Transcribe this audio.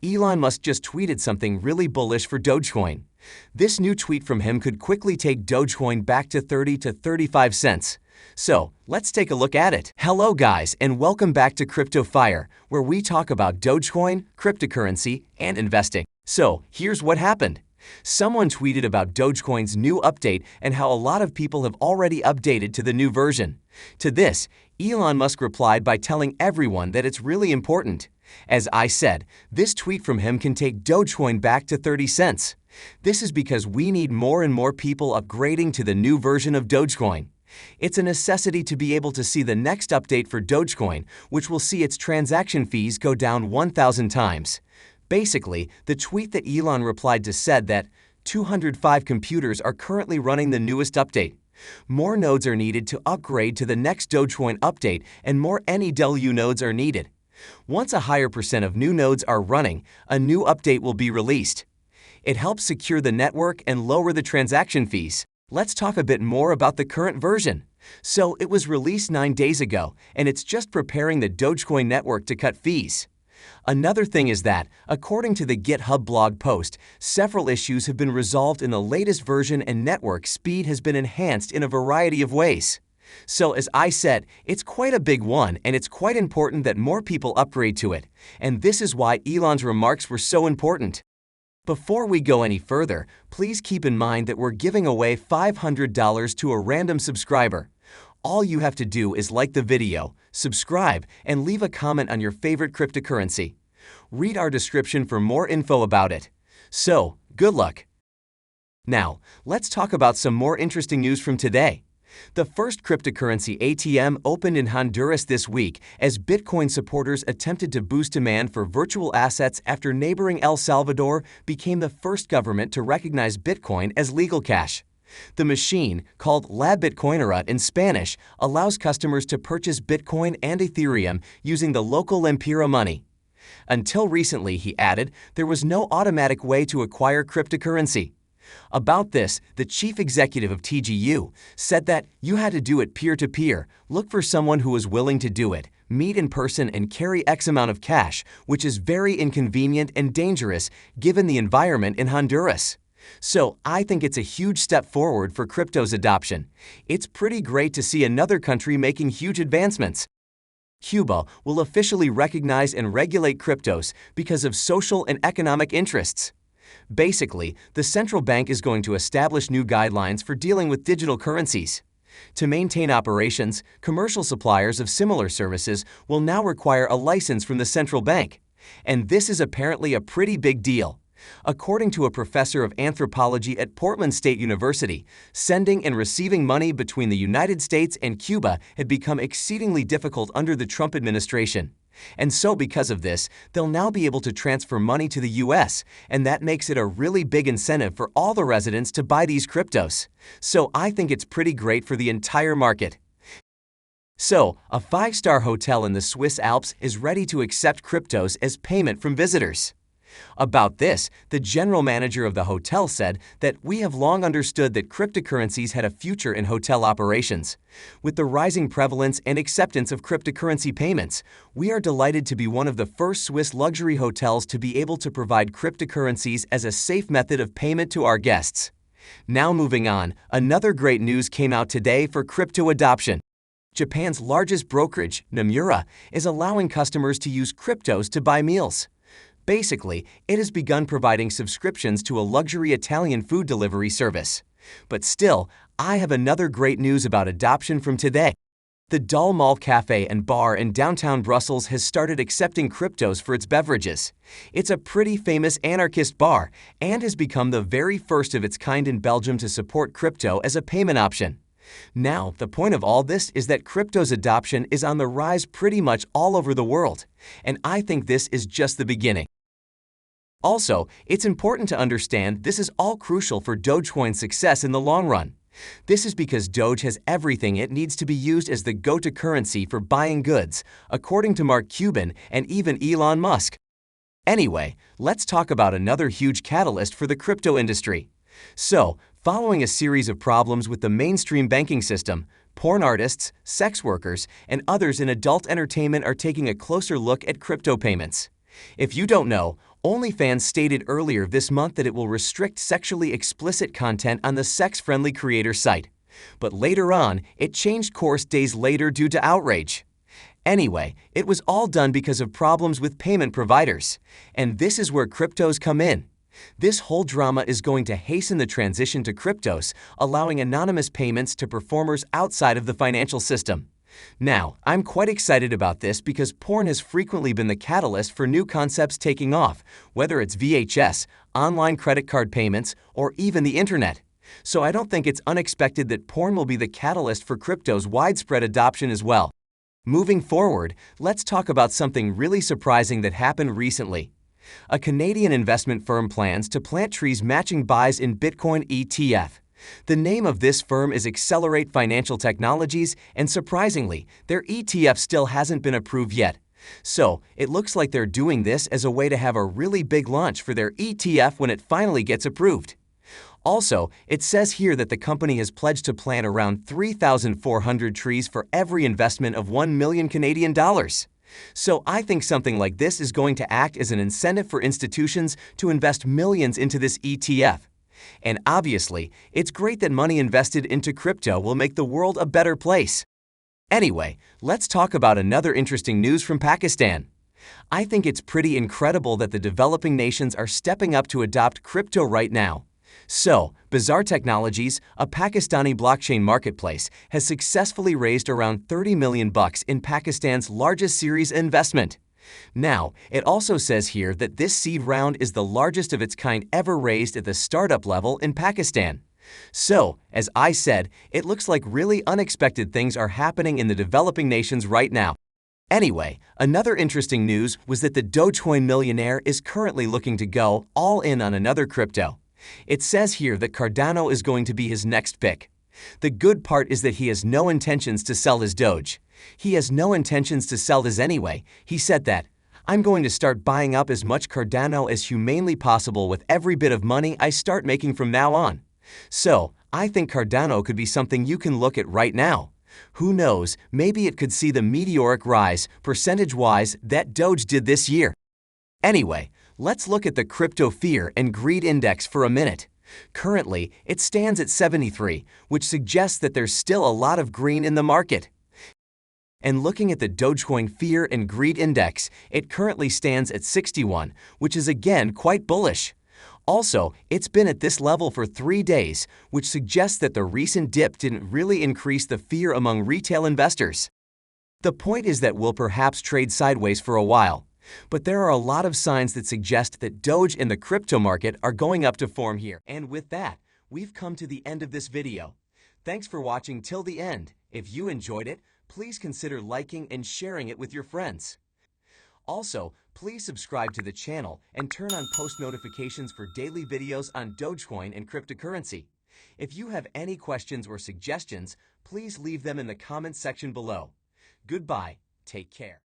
Elon Musk just tweeted something really bullish for Dogecoin. This new tweet from him could quickly take Dogecoin back to 30 to 35 cents. So, let's take a look at it. Hello guys, and welcome back to Crypto Fire, where we talk about Dogecoin, cryptocurrency, and investing. So, here's what happened. Someone tweeted about Dogecoin's new update and how a lot of people have already updated to the new version. To this, Elon Musk replied by telling everyone that it's really important. As I said, this tweet from him can take Dogecoin back to 30 cents. This is because we need more and more people upgrading to the new version of Dogecoin. It's a necessity to be able to see the next update for Dogecoin, which will see its transaction fees go down 1,000 times. Basically, the tweet that Elon replied to said that 205 computers are currently running the newest update. More nodes are needed to upgrade to the next Dogecoin update, and more NEW nodes are needed. Once a higher percent of new nodes are running, a new update will be released. It helps secure the network and lower the transaction fees. Let's talk a bit more about the current version. So, it was released 9 days ago, and it's just preparing the Dogecoin network to cut fees. Another thing is that, according to the GitHub blog post, several issues have been resolved in the latest version and network speed has been enhanced in a variety of ways. So, as I said, it's quite a big one, and it's quite important that more people upgrade to it. And this is why Elon's remarks were so important. Before we go any further, please keep in mind that we're giving away $500 to a random subscriber. All you have to do is like the video, subscribe, and leave a comment on your favorite cryptocurrency. Read our description for more info about it. So, good luck! Now, let's talk about some more interesting news from today. The first cryptocurrency ATM opened in Honduras this week as Bitcoin supporters attempted to boost demand for virtual assets after neighboring El Salvador became the first government to recognize Bitcoin as legal cash. The machine, called La Bitcoinera in Spanish, allows customers to purchase Bitcoin and Ethereum using the local Lempira money. Until recently, he added, there was no automatic way to acquire cryptocurrency. About this, the chief executive of TGU said that you had to do it peer-to-peer, look for someone who was willing to do it, meet in person and carry X amount of cash, which is very inconvenient and dangerous given the environment in Honduras. So, I think it's a huge step forward for crypto's adoption. It's pretty great to see another country making huge advancements. Cuba will officially recognize and regulate cryptos because of social and economic interests. Basically, the central bank is going to establish new guidelines for dealing with digital currencies. To maintain operations, commercial suppliers of similar services will now require a license from the central bank. And this is apparently a pretty big deal. According to a professor of anthropology at Portland State University, sending and receiving money between the United States and Cuba had become exceedingly difficult under the Trump administration. And so because of this, they'll now be able to transfer money to the US, and that makes it a really big incentive for all the residents to buy these cryptos. So I think it's pretty great for the entire market. So, a 5-star hotel in the Swiss Alps is ready to accept cryptos as payment from visitors. About this, the general manager of the hotel said that we have long understood that cryptocurrencies had a future in hotel operations. With the rising prevalence and acceptance of cryptocurrency payments, we are delighted to be one of the first Swiss luxury hotels to be able to provide cryptocurrencies as a safe method of payment to our guests. Now moving on, another great news came out today for crypto adoption. Japan's largest brokerage, Nomura, is allowing customers to use cryptos to buy meals. Basically, it has begun providing subscriptions to a luxury Italian food delivery service. But still, I have another great news about adoption from today. The Dal Mall Cafe and Bar in downtown Brussels has started accepting cryptos for its beverages. It's a pretty famous anarchist bar and has become the very first of its kind in Belgium to support crypto as a payment option. Now, the point of all this is that crypto's adoption is on the rise pretty much all over the world, and I think this is just the beginning. Also, it's important to understand this is all crucial for Dogecoin's success in the long run. This is because Doge has everything it needs to be used as the go-to currency for buying goods, according to Mark Cuban and even Elon Musk. Anyway, let's talk about another huge catalyst for the crypto industry. So, following a series of problems with the mainstream banking system, porn artists, sex workers, and others in adult entertainment are taking a closer look at crypto payments. If you don't know, OnlyFans stated earlier this month that it will restrict sexually explicit content on the sex-friendly creator site. But later on, it changed course days later due to outrage. Anyway, it was all done because of problems with payment providers. And this is where cryptos come in. This whole drama is going to hasten the transition to cryptos, allowing anonymous payments to performers outside of the financial system. Now, I'm quite excited about this because porn has frequently been the catalyst for new concepts taking off, whether it's VHS, online credit card payments, or even the internet. So I don't think it's unexpected that porn will be the catalyst for crypto's widespread adoption as well. Moving forward, let's talk about something really surprising that happened recently. A Canadian investment firm plans to plant trees matching buys in Bitcoin ETF. The name of this firm is Accelerate Financial Technologies, and surprisingly, their ETF still hasn't been approved yet. So, it looks like they're doing this as a way to have a really big launch for their ETF when it finally gets approved. Also, it says here that the company has pledged to plant around 3,400 trees for every investment of 1 million Canadian dollars. So I think something like this is going to act as an incentive for institutions to invest millions into this ETF. And obviously, it's great that money invested into crypto will make the world a better place. Anyway, let's talk about another interesting news from Pakistan. I think it's pretty incredible that the developing nations are stepping up to adopt crypto right now. So, Bazaar Technologies, a Pakistani blockchain marketplace, has successfully raised around 30 million bucks in Pakistan's largest series investment. Now, it also says here that this seed round is the largest of its kind ever raised at the startup level in Pakistan. So, as I said, it looks like really unexpected things are happening in the developing nations right now. Anyway, another interesting news was that the Dogecoin millionaire is currently looking to go all in on another crypto. It says here that Cardano is going to be his next pick. The good part is that he has no intentions to sell his Doge. He has no intentions to sell his anyway. He said that, "I'm going to start buying up as much Cardano as humanely possible with every bit of money I start making from now on." So, I think Cardano could be something you can look at right now. Who knows, maybe it could see the meteoric rise, percentage-wise, that Doge did this year. Anyway, let's look at the crypto fear and greed index for a minute. Currently, it stands at 73, which suggests that there's still a lot of green in the market. And looking at the Dogecoin Fear and Greed Index, it currently stands at 61, which is again quite bullish. Also, it's been at this level for 3 days, which suggests that the recent dip didn't really increase the fear among retail investors. The point is that we'll perhaps trade sideways for a while. But there are a lot of signs that suggest that Doge and the crypto market are going up to form here. And with that, we've come to the end of this video. Thanks for watching till the end. If you enjoyed it, please consider liking and sharing it with your friends. Also, please subscribe to the channel and turn on post notifications for daily videos on Dogecoin and cryptocurrency. If you have any questions or suggestions, please leave them in the comments section below. Goodbye. Take care.